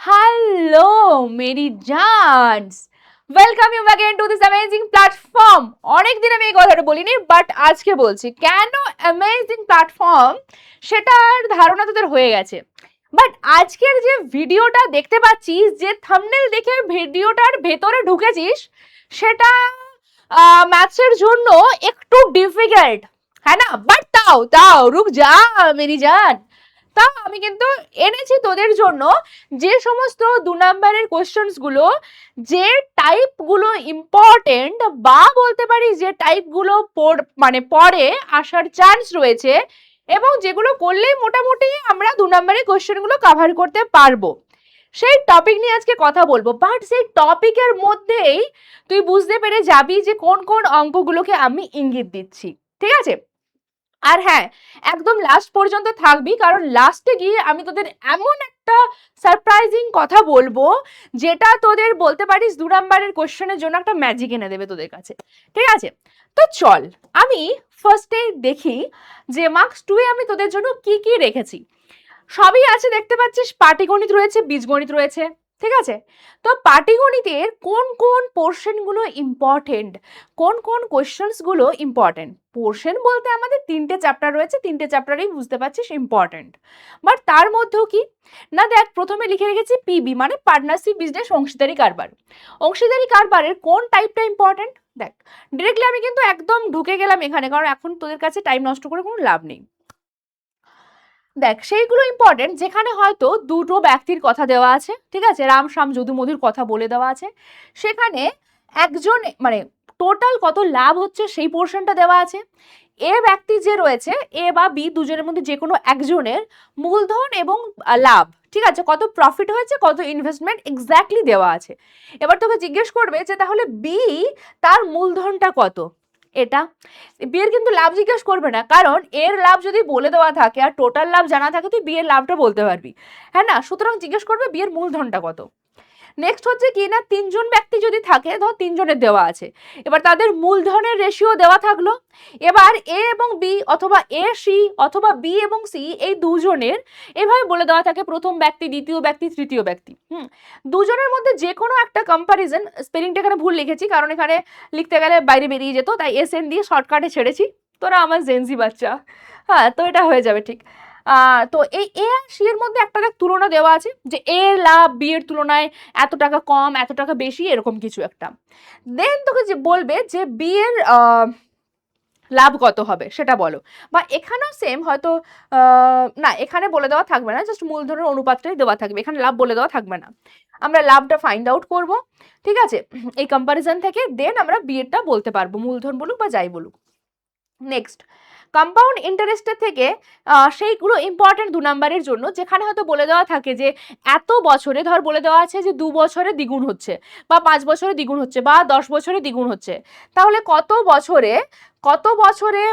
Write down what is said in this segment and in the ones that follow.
Hello, Mary Jans. Welcome you again to this amazing platform. অনেক দিন আমি এই কথাটা বলিনি, বাট আজকে বলছি কেন অ্যামেজিং প্ল্যাটফর্ম সেটার ধারণা তোদের হয়ে গেছে। বাট আজকের যে ভিডিওটা দেখতে পাচ্ছিস, যে থাম্বনেল দেখে ভিডিওটার ভেতরে ঢুকেছিস, সেটা ম্যাথসের জন্য একটু ডিফিকাল্ট, হ্যাঁ না? বাট তাও তাও রুক যা মেরি জান, তা আমি কিন্তু এনেছি তোদের জন্য যে সমস্ত 2 নম্বরের কোশ্চেন্স গুলো, যে টাইপ গুলো ইম্পর্টেন্ট, বা বলতে পারি যে টাইপ গুলো মানে পরে আসার চান্স রয়েছে, এবং যেগুলো করলেই মোটামুটি আমরা 2 নম্বরের কোশ্চেন গুলো কভার করতে পারবো, সেই টপিক নিয়ে আজকে কথা বলবো। বাট সেই টপিকের মধ্যেই তুই বুঝতে পেরে যাবি যে কোন কোন অঙ্কগুলোকে আমি ইঙ্গিত দিচ্ছি, ঠিক আছে? আর হ্যাঁ, একদম লাস্ট পর্যন্ত থাকবি, কারণ লাস্টে গিয়ে আমি তোদের এমন একটা সারপ্রাইজিং কথা বলবো, যেটা তোদের বলতে পারিস 2 নম্বরের কোশ্চেনের জন্য একটা ম্যাজিক এনে দেবে তোদের কাছে, ঠিক আছে? তো চল আমি ফার্স্টে দেখি যে মার্কস 2 এ আমি তোদের জন্য কি কি রেখেছি। সবই আছে, দেখতে পাচ্ছিস, পাটিগণিত রয়েছে, বীজগণিত রয়েছে, ঠিক আছে? তো পাটিগণিতের কোন কোন পোর্শন গুলো ইম্পর্টেন্ট, কোন কোন কোশ্চেন্স গুলো ইম্পর্টেন্ট। পোর্শন বলতে আমাদের 3টে চ্যাপ্টার রয়েছে, 3টে চ্যাপ্টারেই বুঝতে পারছিস ইম্পর্টেন্ট। বাট তার মধ্যেও কি না, দেখ প্রথমে লিখে রেখেছি পিবি মানে পার্টনারশিপ বিজনেস অংশীদারি কারবার। অংশীদারি কারবারের কোন টাইপটা ইম্পর্টেন্ট, দেখ ডিরেক্টলি আমি কিন্তু একদম ঢুকে গেলাম এখানে, কারণ এখন তোদের কাছে টাইম নষ্ট করে কোনো লাভ নেই। দেখ সেইগুলো ইম্পর্টেন্ট যেখানে হয়তো দুটো ব্যক্তির কথা দেওয়া আছে, ঠিক আছে, রাম শ্যাম যদু মধুর কথা বলে দেওয়া আছে, সেখানে একজন মানে টোটাল কত লাভ হচ্ছে সেই পোর্শনটা দেওয়া আছে। এ ব্যক্তি যে রয়েছে, এ বা বি দুজনের মধ্যে যে কোনো একজনের মূলধন এবং লাভ, ঠিক আছে, কত প্রফিট হয়েছে, কত ইনভেস্টমেন্ট এক্স্যাক্টলি দেওয়া আছে। এবার তোকে জিজ্ঞেস করবে যে তাহলে বি তার মূলধনটা কত, এটা বি এর কিন্তু লাভ জিজ্ঞেস করবে না, কারণ এর লাভ যদি বলে দেওয়া থাকে আর টোটাল লাভ জানা থাকে, তুই বি এর লাভটা বলতে পারবি, হ্যাঁ না? সুতরাং জিজ্ঞেস করবে বি এর মূলধনটা কত। নেক্সট হচ্ছে কি না, 3জন ব্যক্তি যদি থাকে, ধর 3জনের দেওয়া আছে, এবার তাদের মূলধনের রেশিও দেওয়া থাকলো। এবার এ এবং বি, অথবা এ সি, অথবা বি এবং সি, এই দুজনের এভাবে বলে দেওয়া থাকে, প্রথম ব্যক্তি, দ্বিতীয় ব্যক্তি, তৃতীয় ব্যক্তি। দুজনের মধ্যে যে কোনো একটা কম্পারিজন, স্পেলিংটা এখানে ভুল লিখেছি কারণ এখানে লিখতে গেলে বাইরে বেরিয়ে যেত, তাই এস এন দিয়ে শর্টকাটে ছেড়েছি। তোরা আমার জেনজি বাচ্চা, হ্যাঁ, তো এটা হয়ে যাবে ঠিক। তো এই এ আর সি এর মধ্যে একটা তুলনা দেওয়া আছে, যে এ লাভ বি এর তুলনায় এত টাকা কম, এত টাকা বেশি, এরকম কিছু একটা। দেন তোকে যে বলবে যে বি এর লাভ কত হবে সেটা বলো। বা এখানেও সেম হয়তো, না এখানে বলে দেওয়া থাকবে না, জাস্ট মূলধনের অনুপাতটাই দেওয়া থাকবে, এখানে লাভ বলে দেওয়া থাকবে না। আমরা লাভটা ফাইন্ড আউট করব, ঠিক আছে, এই কম্পারিজন থেকে। দেন আমরা বি এরটা বলতে পারবো, মূলধন বলুক বা যাই বলুক। নেক্সট, কম্পাউন্ড ইন্টারেস্টের থেকে সেইগুলো ইম্পর্টেন্ট 2 নম্বরের জন্য, যেখানে হয়তো বলে দেওয়া থাকে যে এত বছরে, ধর বলে দেওয়া আছে যে 2 বছরে দ্বিগুণ হচ্ছে, বা 5 বছরে দ্বিগুণ হচ্ছে, বা 10 বছরে দ্বিগুণ হচ্ছে, তাহলে কত বছরে, কত বছরে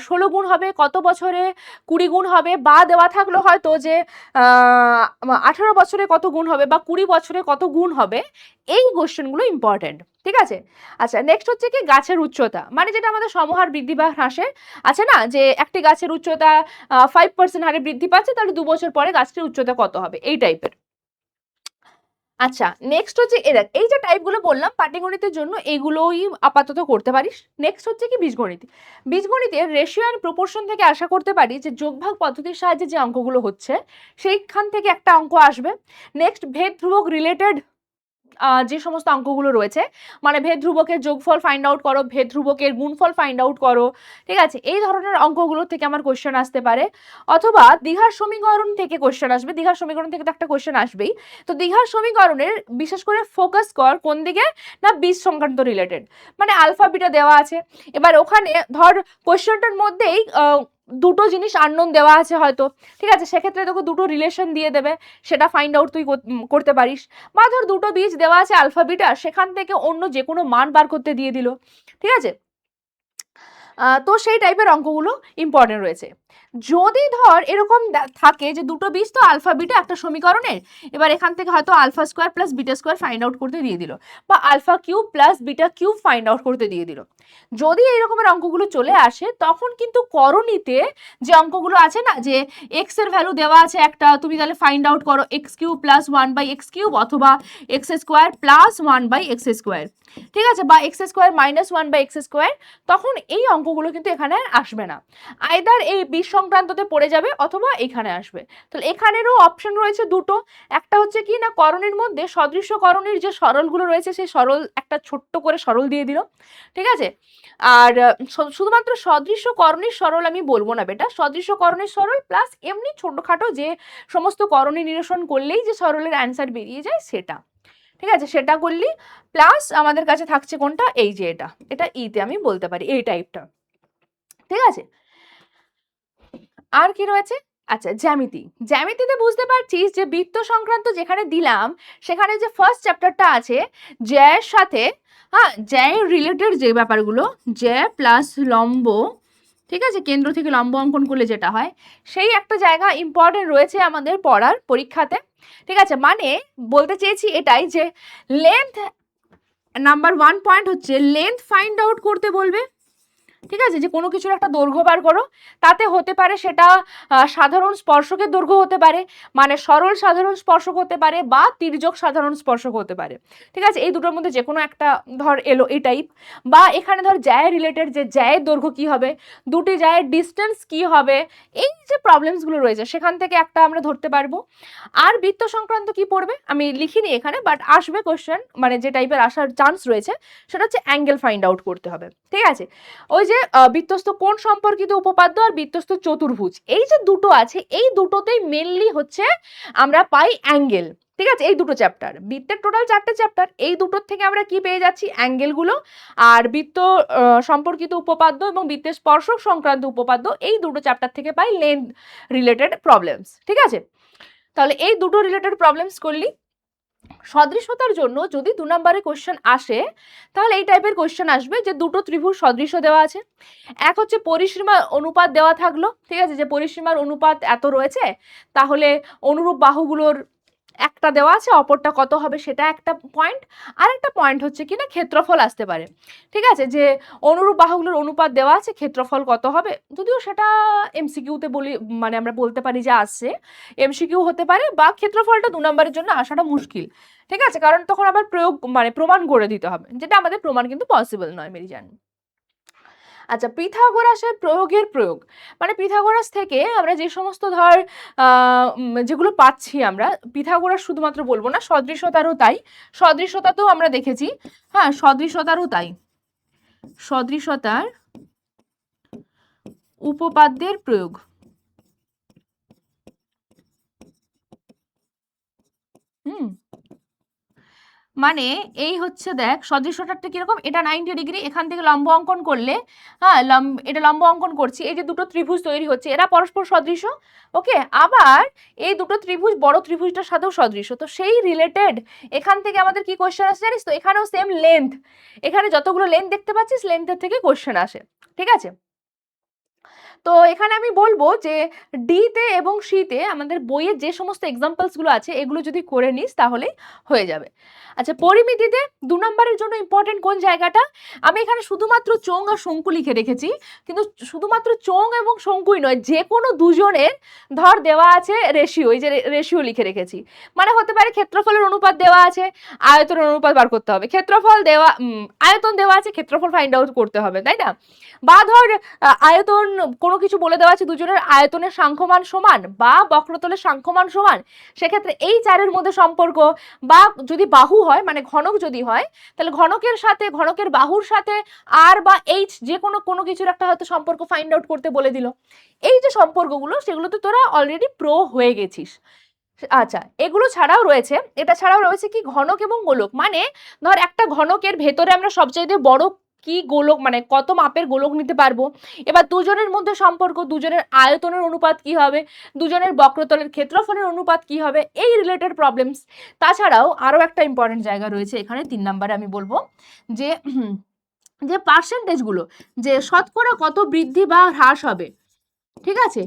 16 গুণ হবে, কত বছরে 20 গুণ হবে, বা দেওয়া থাকলো হয়তো যে 18 বছরে কত গুণ হবে, বা 20 বছরে কত গুণ হবে। এই কোশ্চেনগুলো ইম্পর্টেন্ট, ঠিক আছে? আচ্ছা, নেক্সট হচ্ছে কি গাছের উচ্চতা, মানে যেটা আমাদের সমহার বৃদ্ধি বা হ্রাসে আছে না, যে একটি গাছের উচ্চতা 5% হারে বৃদ্ধি পাচ্ছে, তাহলে 2 বছর পরে গাছটির উচ্চতা কত হবে, এই টাইপের। আচ্ছা, নেক্সট হচ্ছে এই যে টাইপগুলো বললাম পাটিগণিতের জন্য, এগুলোই আপাতত করতে পারিস। নেক্সট হচ্ছে কি বীজগণিত। বীজগণিতের রেশিও অ্যান্ড প্রপোর্শন থেকে আশা করতে পারি যে যোগভাগ পদ্ধতির সাহায্যে যে অঙ্কগুলো হচ্ছে, সেইখান থেকে একটা অঙ্ক আসবে। নেক্সট, ভেদ ধ্রুবক রিলেটেড যে সমস্ত অঙ্কগুলো রয়েছে, মানে ভেদ ধ্রুবকের যোগফল ফাইন্ড আউট করো, ভেদ ধ্রুবকের গুণফল ফাইন্ড আউট করো, ঠিক আছে, এই ধরনের অঙ্কগুলো থেকে আমার কোশ্চেন আসতে পারে। অথবা দ্বিঘাত সমীকরণ থেকে কোশ্চেন আসবে, দ্বিঘাত সমীকরণ থেকে তো একটা কোশ্চেন আসবেই। তো দ্বিঘাত সমীকরণের বিশেষ করে ফোকাস কর কোন দিকে, না বীজ সংক্রান্ত রিলেটেড, মানে আলফা বিটা দেওয়া আছে। এবার ওখানে ধর কোশ্চেনটার মধ্যেই দুটো জিনিস আননোন দেওয়া আছে হয়তো, ঠিক আছে, সেক্ষেত্রে তোকে দুটো রিলেশন দিয়ে দেবে, সেটা ফাইন্ড আউট তুই করতে পারিস। বা ধর দুটো বীজ দেওয়া আছে আলফা বিটা, সেখান থেকে অন্য যে কোনো মান বার করতে দিয়ে দিল, ঠিক আছে। তো সেই টাইপের অঙ্কগুলো ইম্পর্টেন্ট রয়েছে। যদি ধর এরকম থাকে যে দুটো বীজ তো আলফা বিটা একটা সমীকরণের, এবার এখান থেকে হয়তো alpha square plus beta square find out করতে দিয়ে দিল, বা alpha cube plus beta cube find out করতে দিয়ে দিল। যদি এই রকমের অঙ্কগুলো চলে আসে তখন কিন্তু করণীতে যে অঙ্কগুলো আছে না, যে এক্স এর ভ্যালু দেওয়া আছে একটা, তুমি তাহলে ফাইন্ড আউট করো এক্স কিউব প্লাস 1/x³ অথবা এক্স স্কোয়ার প্লাস 1/x², ঠিক আছে, বা এক্স স্কোয়ার মাইনাস 1/x², তখন এই অঙ্কগুলো কিন্তু এখানে আসবে না, আইদার এই বীজ সংক্রান্ততে পড়ে যাবে অথবা এখানে আসবে। তাহলে এখানেরও অপশন রয়েছে দুটো, একটা হচ্ছে কি না করণের মধ্যে সদৃশ্য করণের যে সরলগুলো রয়েছে সেই সরল একটা ছোট্ট করে সরল দিয়ে দিল, ঠিক আছে। আর শুধুমাত্র সদৃশ্য করণের সরল আমি বলবো না বেটা, সদৃশ্য করণের সরল প্লাস এমনি ছোটখাটো যে সমস্ত করণী নিরসন করলেই যে সরলের অ্যান্সার বেরিয়ে যায় সেটা, ঠিক আছে, সেটা করলি। প্লাস আমাদের কাছে থাকছে কোনটা, এই যে এটা এটা ইতে আমি বলতে পারি এই টাইপটা, ঠিক আছে। আর কি রয়েছে, আচ্ছা জ্যামিতি, জ্যামিতিতে বুঝতে পারছিস যে বৃত্ত সংক্রান্ত যেখানে দিলাম সেখানে যে ফার্স্ট চ্যাপ্টারটা আছে জ্যায়ের সাথে, হ্যাঁ জ্যায়ের রিলেটেড যে ব্যাপারগুলো, জ্যা প্লাস লম্ব, ঠিক আছে, কেন্দ্র থেকে লম্ব অঙ্কন করলে যেটা হয়, সেই একটা জায়গা ইম্পর্টেন্ট রয়েছে আমাদের পড়ার পরীক্ষাতে, ঠিক আছে। মানে বলতে চেয়েছি এটাই যে লেন্থ নাম্বার 1 পয়েন্ট হচ্ছে লেন্থ ফাইন্ড আউট করতে বলবে, ঠিক আছে, যে কোনো কিছুর একটা দৈর্ঘ্য বার করো, তাতে হতে পারে সেটা সাধারণ স্পর্শকের দৈর্ঘ্য হতে পারে, মানে সরল সাধারণ স্পর্শক হতে পারে বা তির্যক সাধারণ স্পর্শক হতে পারে, ঠিক আছে, এই দুটোর মধ্যে যে কোনো একটা ধর এলো এই টাইপ, বা এখানে ধর জ্যায়ের রিলেটেড যে জ্যায়ের দৈর্ঘ্য কি হবে, দুটি জ্যায়ের ডিস্টেন্স কি হবে, এই যে প্রবলেমসগুলো রয়েছে সেখান থেকে একটা আমরা ধরতে পারবো। আর বৃত্ত সংক্রান্ত কি পড়বে আমি লিখিনি এখানে, বাট আসবে কোশ্চেন, মানে যে টাইপের আসার চান্স রয়েছে সেটা হচ্ছে অ্যাঙ্গেল ফাইন্ড আউট করতে হবে, ঠিক আছে। ওই যে বৃত্তস্থ কোণ সম্পর্কিত উপপাদ্য আর বৃত্তস্থ চতুর্ভুজ, এই যে দুটো আছে এই দুটোতেই মেনলি হচ্ছে আমরা পাই অ্যাঙ্গেল, ঠিক আছে, এই দুটো চ্যাপ্টার, বৃত্তের টোটাল 4টে চ্যাপ্টার, এই দুটোর থেকে আমরা কি পেয়ে যাচ্ছি অ্যাঙ্গেলগুলো, আর বৃত্ত সম্পর্কিত উপপাদ্য এবং বৃত্তের স্পর্শক সংক্রান্ত উপপাদ্য, এই দুটো চ্যাপ্টার থেকে পাই লেন্থ রিলেটেড প্রবলেমস, ঠিক আছে। তাহলে এই দুটো রিলেটেড প্রবলেমস করলি। সদৃশতার জন্য যদি 2 নম্বরে কোশ্চেন আসে তাহলে এই টাইপের কোশ্চেন আসবে যে দুটো ত্রিভুজ সদৃশ্য দেওয়া আছে, এক হচ্ছে পরিসীমার অনুপাত দেওয়া থাকলো, ঠিক আছে, যে পরিসীমার অনুপাত এত রয়েছে, তাহলে অনুরূপ বাহুগুলোর একটা দেওয়া আছে অপরটা কত হবে সেটা একটা পয়েন্ট, আর একটা পয়েন্ট হচ্ছে কিনা ক্ষেত্রফল আসতে পারে, ঠিক আছে, যে অনুরূপ বাহুগুলোর অনুপাত দেওয়া আছে ক্ষেত্রফল কত হবে, যদিও সেটা এমসিকিউতে বলি, মানে আমরা বলতে পারি যে আসছে, এমসিকিউ হতে পারে, বা ক্ষেত্রফলটা 2 নম্বরের জন্য আসাটা মুশকিল, ঠিক আছে, কারণ তখন আবার প্রয়োগ মানে প্রমাণ করে দিতে হবে, যেটা আমাদের প্রমাণ কিন্তু পসিবল নয় মেরি জান। আচ্ছা পিথাগোরাসের প্রয়োগের প্রয়োগ, মানে পিথাগোরাস থেকে আমরা যে সমস্ত ধর যেগুলো পাচ্ছি আমরা, পিথাগোরাস শুধুমাত্র বলবো না, সদৃশতারও তাই, সদৃশতাতেও আমরা দেখেছি, হ্যাঁ সদৃশতারও তাই, সদৃশতার উপপাদ্যের প্রয়োগ, হুম, মানে এই হচ্ছে দেখ সদৃশতাটা কিরকম, এটা 90 ডিগ্রি, এখান থেকে লম্ব অঙ্কন করলে, হ্যাঁ এটা লম্ব অঙ্কন করছি, এই যে দুটো ত্রিভুজ তৈরি হচ্ছে এরা পরস্পর সদৃশ, ওকে, আবার এই দুটো ত্রিভুজ বড় ত্রিভুজটার সাথেও সদৃশ, তো সেই রিলেটেড এখান থেকে আমাদের কি কোশ্চেন আসে জানিস তো, এখানেও সেম লেন্থ, এখানে যতগুলো লেন্থ দেখতে পাচ্ছিস লেন্থের থেকে কোশ্চেন আসে, ঠিক আছে। তো এখানে আমি বলবো যে ডিতে এবং সিতে আমাদের বইয়ের যে সমস্ত এক্সাম্পলসগুলো আছে এগুলো যদি করে নিস তাহলে হয়ে যাবে। আচ্ছা পরিমিতিতে 2 নম্বরের জন্য ইম্পর্টেন্ট কোন জায়গাটা, আমি এখানে শুধুমাত্র চোঙ আর শঙ্কু লিখে রেখেছি, কিন্তু শুধুমাত্র চোঙ এবং শঙ্কুই নয়, যে কোনো দুজনের ধর দেওয়া আছে রেশিও, এই যে রেশিও লিখে রেখেছি, মানে হতে পারে ক্ষেত্রফলের অনুপাত দেওয়া আছে, আয়তনের অনুপাত বার করতে হবে, ক্ষেত্রফল দেওয়া আয়তন দেওয়া আছে, ক্ষেত্রফল ফাইন্ড আউট করতে হবে, তাই না, বা ধর আয়তন কোনো কিছু বলে দেওয়া আছে দুজনের আয়তনের সাংখ্যমান সমান বা বক্রতলের সাংখ্যমান সমান, সেক্ষেত্রে এই চারের মধ্যে সম্পর্ক, বা যদি বাহু হয় মানে ঘনক যদি হয় তাহলে ঘনকের সাথে ঘনকের বাহুর সাথে আর বা এইচ যে কোনো কিছুর একটা হয়তো সম্পর্ক ফাইন্ড আউট করতে বলে দিল, এই যে সম্পর্কগুলো সেগুলো তো তোরা অলরেডি প্রো হয়ে গেছিস। আচ্ছা এগুলো ছাড়াও রয়েছে, এটা ছাড়াও রয়েছে কি ঘনক এবং গোলক, মানে ধর একটা ঘনকের ভেতরে আমরা সবচাইতে বড় কি গোলক মানে কত মাপের গোলক নিতে পারবো, এবার দুজনের মধ্যে সম্পর্ক, দুজনের আয়তনের অনুপাত কি হবে, দুজনের বক্রতলের ক্ষেত্রফলের অনুপাত কি হবে, এই রিলেটেড প্রবলেমস। তাছাড়াও আরো একটা ইম্পর্টেন্ট জায়গা রয়েছে এখানে 3 নম্বরে আমি বলবো যে যে পার্সেন্টেজগুলো, যে শতকরা কত বৃদ্ধি বা হ্রাস হবে, ঠিক আছে,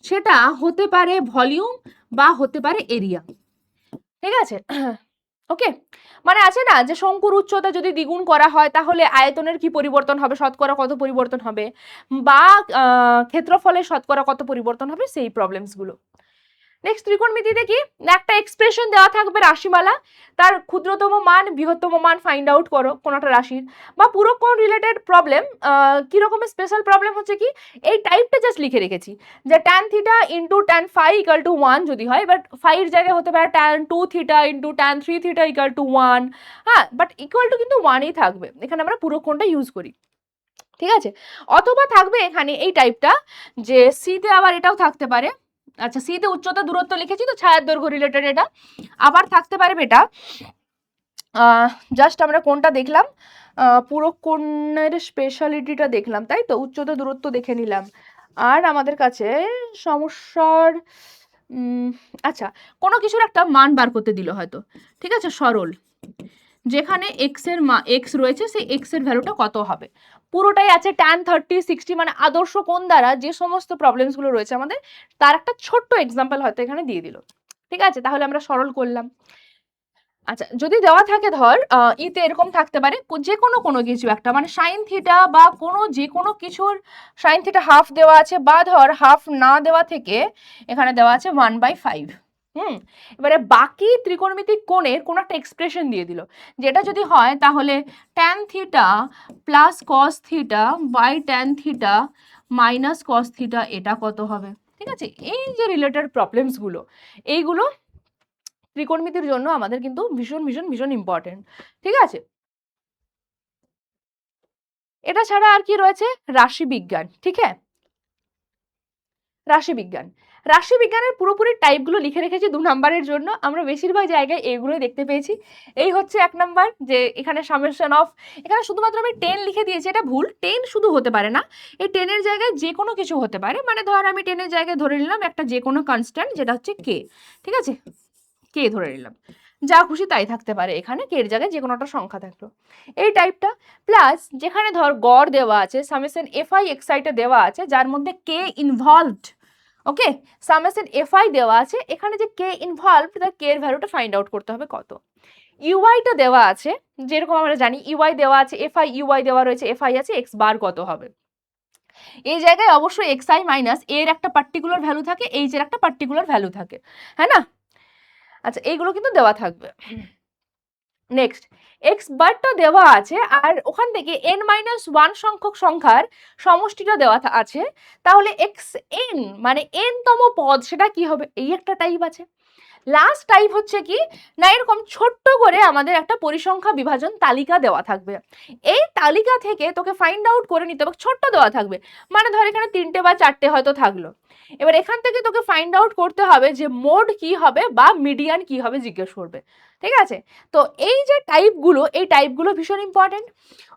সেটা হতে পারে ভলিউম বা হতে পারে এরিয়া। ঠিক আছে, ওকে, মানে আছে না যে শঙ্কুর উচ্চতা যদি দ্বিগুণ করা হয় তাহলে আয়তনের কি পরিবর্তন হবে, শতকরা কত পরিবর্তন হবে, বা ক্ষেত্রফলের শতকরা কত পরিবর্তন হবে, সেই প্রবলেমস গুলো। নেক্সট ত্রিকোণমিতিতে কি, একটা এক্সপ্রেশন দেওয়া থাকবে রাশিমালা, তার ক্ষুদ্রতম মান বৃহত্তম মান ফাইন্ড আউট করো কোন একটা রাশির, বা পুরো কোণ রিলেটেড প্রবলেম। কি রকমের স্পেশাল প্রবলেম হচ্ছে কি, এই টাইপটা জাস্ট লিখে রেখেছি যে tan theta into tan phi equal to 1 যদি হয়, বাট ফাইয়ের জায়গায় হতে পারে tan 2 theta into tan 3 theta equal to 1, হ্যাঁ, বাট ইকুয়াল টু কিন্তু 1ই থাকবে, এখানে আমরা পুরো কোণটা ইউজ করি। ঠিক আছে, অথবা থাকবে এখানে এই টাইপটা যে সিতে আবার এটাও থাকতে পারে, আচ্ছা সিতে উচ্চতা দূরত্ব লিখেছি তো ছায়ার দৈর্ঘ্য রিলেটেড, এটা আবার থাকতে পারে বেটা, জাস্ট আমরা কোনটা দেখলাম, পুরো কোণের স্পেশালিটিটা দেখলাম, তাই তো উচ্চতা দূরত্ব দেখে নিলাম, আর আমাদের কাছে সমস্যার আচ্ছা কোনো কিছুর একটা মান বার করতে দিল হয়তো, ঠিক আছে, সরল, যেখানে এক্স এর এক্স রয়েছে সেই এক্স এর ভ্যালুটা কত হবে, পুরোটাই আছে tan 30 60, মানে আদর্শ কোণ দ্বারা যে সমস্ত প্রবলেমস গুলো রয়েছে আমাদের তার একটা ছোট্ট এক্সাম্পল হয়তো এখানে দিয়ে দিল। ঠিক আছে, তাহলে আমরা সরল করলাম। আচ্ছা যদি দেওয়া থাকে ধর ইতে এরকম থাকতে পারে যে কোনো কিছু একটা, মানে সাইন থিটা বা যে কোনো কিছুর সাইন থিটা হাফ দেওয়া আছে, বা ধর হাফ না দেওয়া থেকে এখানে দেওয়া আছে 1/5। এবারে বাকি ত্রিকোণমিতিক কোণের কোন একটা এক্সপ্রেশন দিয়ে দিল, যেটা যদি হয় তাহলে tan theta plus cos theta by tan theta minus cos theta, এটা কত হবে। ঠিক আছে, এই যে রিলেটেড প্রবলেমস গুলো, এইগুলো ত্রিকোণমিতির জন্য আমাদের কিন্তু ভীষণ ভীষণ ভীষণ ইম্পর্টেন্ট। ঠিক আছে, এটা ছাড়া আর কি রয়েছে, রাশিবিজ্ঞান। ঠিক আছে, রাশিবিজ্ঞান, রাশিবিজ্ঞানের পুরোপুরি টাইপগুলো লিখে রেখেছি 2 নাম্বারের জন্য, আমরা বেশিরভাগ জায়গায় এইগুলোই দেখতে পেয়েছি। এই হচ্ছে 1 নাম্বার, যে এখানে সামেশন অফ, এখানে শুধুমাত্র আমি 10 লিখে দিয়েছি, এটা ভুল, 10 শুধু হতে পারে না, এই 10 এর জায়গায় যে কোনো কিছু হতে পারে, মানে ধর আমি 10 এর জায়গায় ধরে নিলাম একটা যে কোনো কনস্ট্যান্ট যেটা হচ্ছে কে, ঠিক আছে, কে ধরে নিলাম, যা খুশি তাই থাকতে পারে, এখানে কে এর জায়গায় যে কোনো একটা সংখ্যা থাকলো, এই টাইপটা। প্লাস যেখানে ধর গড় দেওয়া আছে, সামেশন এফআই এক্সআইটা দেওয়া আছে যার মধ্যে কে ইনভলভড, ওকে, সামেশন এফআই দেওয়া আছে, এখানে যে কে ইনভলভড তার কে এর ভ্যালুটা ফাইন্ড আউট করতে হবে কত। ইউআইটা দেওয়া আছে, যেরকম আমরা জানি ইউআই দেওয়া আছে, এফআই ইউআই দেওয়া রয়েছে, এফআই আছে, এক্স বার কত হবে, এই জায়গায় অবশ্যই এক্সআই মাইনাস এর একটা পার্টিকুলার ভ্যালু থাকে, এইচ এর একটা পার্টিকুলার ভ্যালু থাকে, হ্যাঁ না। আচ্ছা এইগুলো কিন্তু দেওয়া থাকবে। নেক্সট এক্স বারটা দেওয়া আছে, আর ওখান থেকে n-1 সংখ্যক সংখ্যার সমষ্টিটা দেওয়া আছে, তাহলে এক্স এন মানে n তম পদ সেটা কি হবে, এই একটা টাইপ আছে। লাস্ট টাইপ হচ্ছে কি না, এরকম ছোট্ট করে আমাদের একটা পরিসংখ্যা বিভাজন তালিকা দেওয়া থাকবে, এই তালিকা থেকে তোকে ফাইন্ড আউট করে নিতে হবে, ছোট্ট দেওয়া থাকবে, মানে ধর এখানে 3টে বা 4টে হয়তো থাকলো, এবার এখান থেকে তোকে ফাইন্ড আউট করতে হবে যে মোড কি হবে বা মিডিয়ান কি হবে জিজ্ঞেস করবে। ঠিক আছে, তো এই যে টাইপগুলো, এই টাইপগুলো ভীষণ ইম্পর্টেন্ট।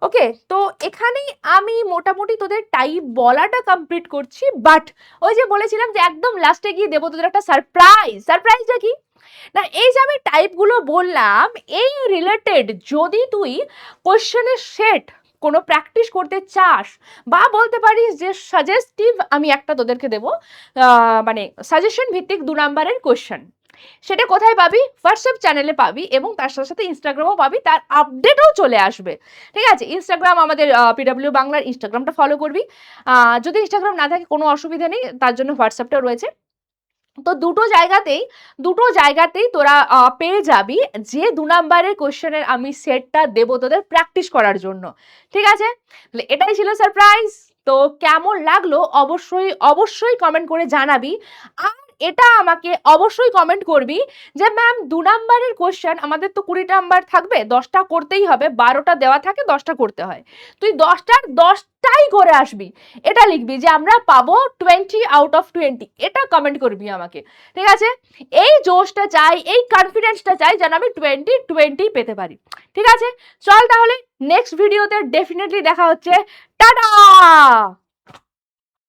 ওকে, তো এখানেই আমি মোটামুটি তোদের টাইপ বলাটা কমপ্লিট করছি, বাট ওই যে বলেছিলাম যে একদম লাস্টে গিয়ে দেবো তোদের একটা সারপ্রাইজ। সারপ্রাইজটা কি না, এই যে আমি টাইপগুলো বললাম এই রিলেটেড যদি তুই কোশ্চেনের সেট কোনো প্র্যাকটিস করতে চাস, বা বলতে পারিস যে সাজেস্টিভ আমি একটা তোদেরকে দেবো, মানে সাজেশন ভিত্তিক 2 নাম্বারের কোশ্চেন, সেটা কোথায় পাবি, হোয়াটসঅ্যাপ চ্যানেলে পাবি, এবং তার সাথে সাথে ইনস্টাগ্রামও পাবি, তার আপডেটও চলে আসবে। ঠিক আছে, ইনস্টাগ্রাম আমাদের পিডব্লিউ বাংলার ইনস্টাগ্রামটা ফলো করবি, যদি ইনস্টাগ্রাম না থাকে কোনো অসুবিধা নেই, তার জন্য হোয়াটসঅ্যাপটাও রয়েছে। তো দুটো জায়গাতেই তোরা পেয়ে যাবি যে 2 নাম্বারের কোশ্চেনের আমি সেটটা দেবো তোদের প্র্যাকটিস করার জন্য। ঠিক আছে, তাহলে এটাই ছিল সারপ্রাইজ। তো কেমন লাগলো অবশ্যই অবশ্যই কমেন্ট করে জানাবি, আর এটা আমাকে অবশ্যই কমেন্ট করবি যে ম্যাম 2 নাম্বারের কোশ্চেন আমাদের তো 20 নাম্বার থাকবে, 10টা করতেই হবে, 12টা দেওয়া থাকে 10টা করতে হয়, তুই 10টার 10টাই করে আসবি, এটা লিখবি যে আমরা পাবো 20 আউট অফ 20, এটা কমেন্ট করবি আমাকে। ঠিক আছে, এই জোশটা চাই, এই কনফিডেন্সটা চাই যেন আমি 20 পেতে পারি। ঠিক আছে, চল তাহলে নেক্সট ভিডিওতে ডেফিনেটলি দেখা হচ্ছে, টাটা।